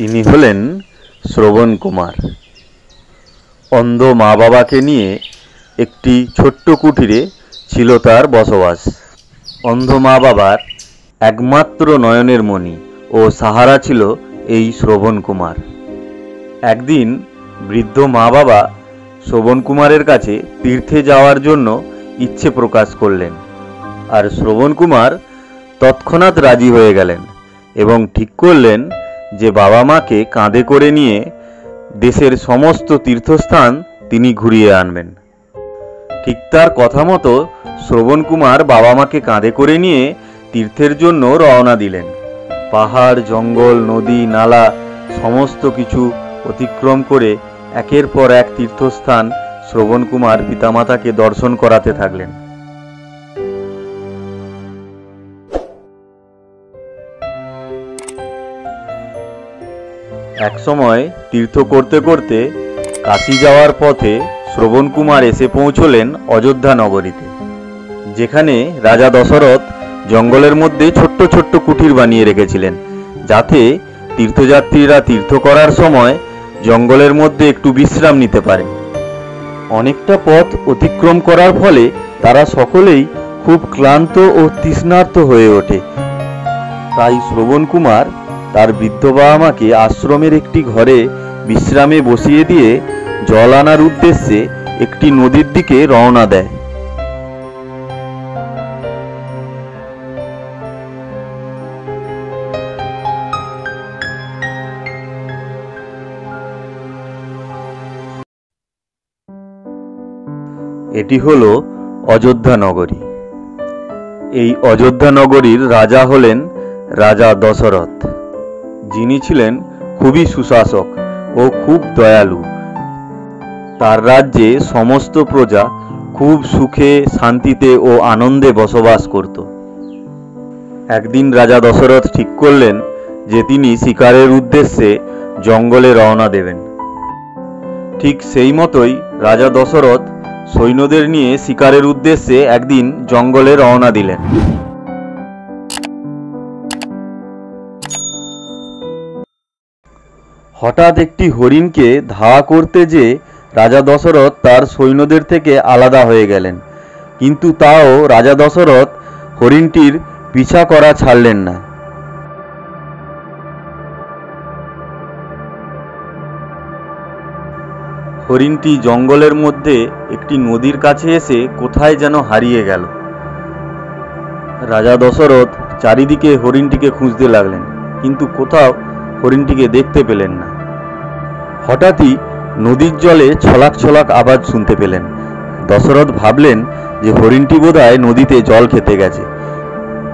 ইনি হলেন শ্রবণ কুমার। অন্ধ মা বাবাকে নিয়ে একটি ছোট্ট কুটিরে ছিল তার বসবাস। অন্ধ মা বাবার একমাত্র নয়নের মণি ও সাহারা ছিল এই শ্রবণ কুমার। একদিন বৃদ্ধ মা বাবা শ্রবণ কুমারের কাছে তীর্থে যাওয়ার জন্য ইচ্ছে প্রকাশ করলেন, আর শ্রবণ কুমার তৎক্ষণাৎ রাজি হয়ে গেলেন এবং ঠিক করলেন যে বাবা মাকে কাঁধে করে নিয়ে দেশের সমস্ত তীর্থস্থান তিনি ঘুরিয়ে আনবেন। ঠিক তার কথা মতো শ্রবণ কুমার বাবা মাকে কাঁধে করে নিয়ে তীর্থের জন্য রওনা দিলেন। পাহাড়, জঙ্গল, নদী, নালা সমস্ত কিছু অতিক্রম করে একের পর এক তীর্থস্থান শ্রবণ কুমার পিতামাতাকে দর্শন করাতে থাকলেন। এক সময় তীর্থ করতে করতে কাশী যাওয়ার পথে শ্রবণ কুমার এসে পৌঁছলেন অযোধ্যা নগরীতে, যেখানে রাজা দশরথ জঙ্গলের মধ্যে ছোট্ট ছোট্ট কুটির বানিয়ে রেখেছিলেন, যাতে তীর্থযাত্রীরা তীর্থ করার সময় জঙ্গলের মধ্যে একটু বিশ্রাম নিতে পারে। অনেকটা পথ অতিক্রম করার ফলে তারা সকলেই খুব ক্লান্ত ও তৃষ্ণার্ত হয়ে ওঠে। তাই শ্রবণ কুমার তার বৃদ্ধ বাবা মাকে আশ্রমের একটি ঘরে বিশ্রামে বসিয়ে দিয়ে জল আনার উদ্দেশ্যে একটি নদীর দিকে রওনা দেয়। এটি হলো অযোধ্যা নগরী। এই অযোধ্যা নগরীর রাজা হলেন রাজা দশরথ, যিনি ছিলেন খুবই সুশাসক ও খুব দয়ালু। তার রাজ্যে সমস্ত প্রজা খুব সুখে, শান্তিতে ও আনন্দে বসবাস করত। একদিন রাজা দশরথ ঠিক করলেন যে তিনি শিকারের উদ্দেশ্যে জঙ্গলে রওনা দেবেন। ঠিক সেই মতোই রাজা দশরথ সৈন্যদের নিয়ে শিকারের উদ্দেশ্যে একদিন জঙ্গলে রওনা দিলেন। হঠাৎ একটি হরিণকে ধাওয়া করতে যে রাজা দশরথ তার সৈন্যদের থেকে আলাদা হয়ে গেলেন, কিন্তু তাও রাজা দশরথ হরিণটির পিছা করা ছাড়লেন না। হরিণটি জঙ্গলের মধ্যে একটি নদীর কাছে এসে কোথায় যেন হারিয়ে গেল। রাজা দশরথ চারিদিকে হরিণটিকে খুঁজতে লাগলেন, কিন্তু কোথাও হরিণটিকে দেখতে পেলেন না। হঠাৎই নদীর জলে ছলাক ছলাক আওয়াজ শুনতে পেলেন। দশরথ ভাবলেন যে হরিণটি বোধহয় নদীতে জল খেতে গেছে।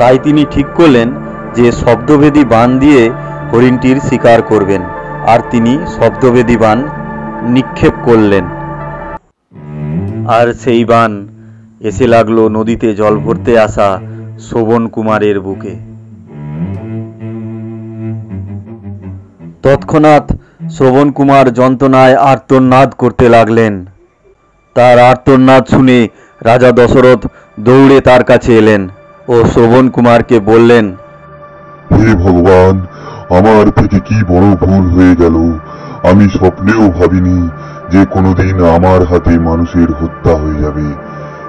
তাই তিনি ঠিক করলেন যে শব্দভেদী বাণ দিয়ে হরিণটির শিকার করবেন, আর তিনি শব্দভেদী বাণ নিক্ষেপ করলেন। আর সেই বাণ এসে লাগলো নদীতে জল ভরতে আসা শ্রবণ কুমারের বুকে। তৎক্ষণাৎ শ্রবণ কুমার যন্ত্রণায় আর্তনাদ করতে লাগলেন। তার আর্তনাদ শুনে রাজা দশরথ দৌড়ে তার কাছে এলেন ও শ্রবণ কুমারকে বললেন, হে ভগবান, আমার থেকে কি বড় ভুল হয়ে গেল। আমি স্বপ্নেও ভাবিনি যে কোনোদিন আমার হাতে মানুষের হত্যা হয়ে যাবে।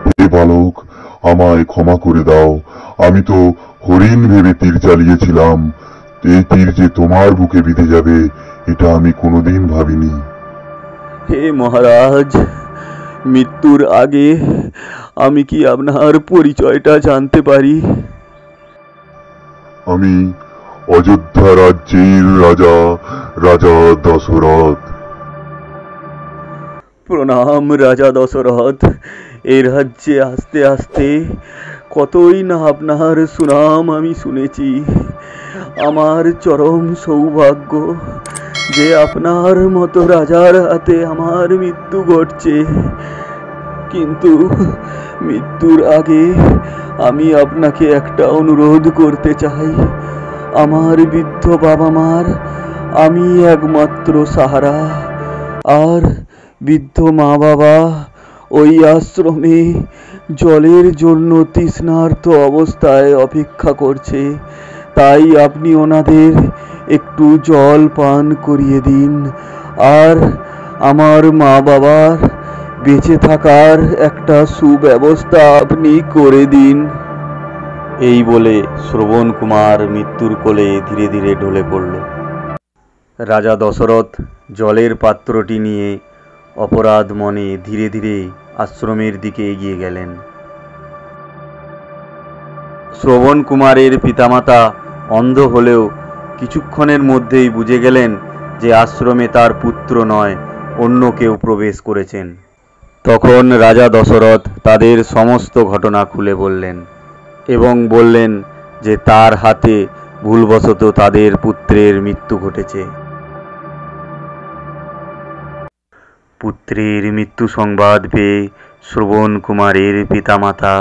হে বালক, আমায় ক্ষমা করে দাও। আমি তো হরিণ ভেবে তীর চালিয়েছিলাম। এই তীর যে তোমার বুকে বিঁধে যাবে এটা আমি কোনোদিন ভাবিনি। হে মহারাজ, মৃত্যুর আগে আমি কি আপনার পরিচয়টা জানতে পারি? আমি অযোধ্যা রাজ্যের রাজা, রাজা দশরথ। প্রণাম রাজা দশরথ। এই রাজ্যে আস্তে আস্তে কতই না আপনার সুনাম আমি শুনেছি। আমার চরম সৌভাগ্য যে আপনার মতো রাজার হাতে আমার মৃত্যু ঘটছে। কিন্তু মৃত্যুর আগে আমি আপনাকে একটা অনুরোধ করতে চাই। আমার বৃদ্ধ বাবা মার আমি একমাত্র সাহারা, আর বৃদ্ধ মা বাবা ওই আশ্রমে জলের জন্য তৃষ্ণার্ত অবস্থায় অপেক্ষা করছে। তাই আপনি ওনাদের একটু জল পান করিয়ে দিন, আর আমার মা বাবার বেঁচে থাকার একটা সুব্যবস্থা আপনি করে দিন। এই বলে শ্রবণ কুমার মৃত্যুর কোলে ধীরে ধীরে ঢলে পড়ল। রাজা দশরথ জলের পাত্রটি নিয়ে অপরাধ মনে ধীরে ধীরে আশ্রমের দিকে এগিয়ে গেলেন। শ্রবণ কুমারের পিতামাতা অন্ধ হলেও কিছুক্ষণের মধ্যেই বুঝে গেলেন যে আশ্রমে তার পুত্র নয়, অন্য কেউ প্রবেশ করেছেন। তখন রাজা দশরথ তাদের সমস্ত ঘটনা খুলে বললেন এবং বললেন যে তার হাতে ভুলবশত তাদের পুত্রের মৃত্যু ঘটেছে। পুত্রের মৃত্যু সংবাদ পেয়ে শ্রবণ কুমারের পিতামাতা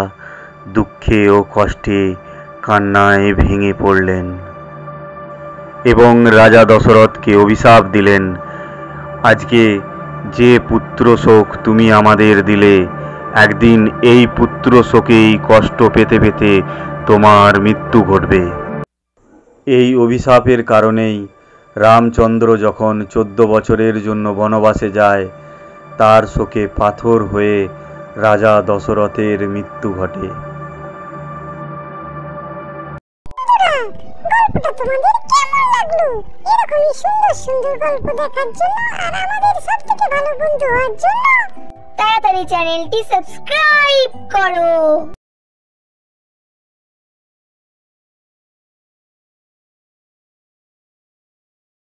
দুঃখে ও কষ্টে কান্নায় ভেঙে পড়লেন এবং রাজা দশরথকে অভিশাপ দিলেন, আজকে যে পুত্র শোক তুমি আমাদের দিলে, একদিন এই পুত্র শোকেই কষ্ট পেতে পেতে তোমার মৃত্যু ঘটবে। এই অভিশাপের কারণেই রামচন্দ্র যখন 14 বছরের জন্য বনবাসে যায়, তার শোকে পাথর হয়ে রাজা দশরথের মৃত্যু ঘটে। গল্পটা তোমাদের কেমন লাগলো? এরকমই সুন্দর সুন্দর গল্প দেখার জন্য আর আমাদের সবথেকে ভালো বন্ধু হওয়ার জন্য তাড়াতাড়ি চ্যানেলটি সাবস্ক্রাইব করো।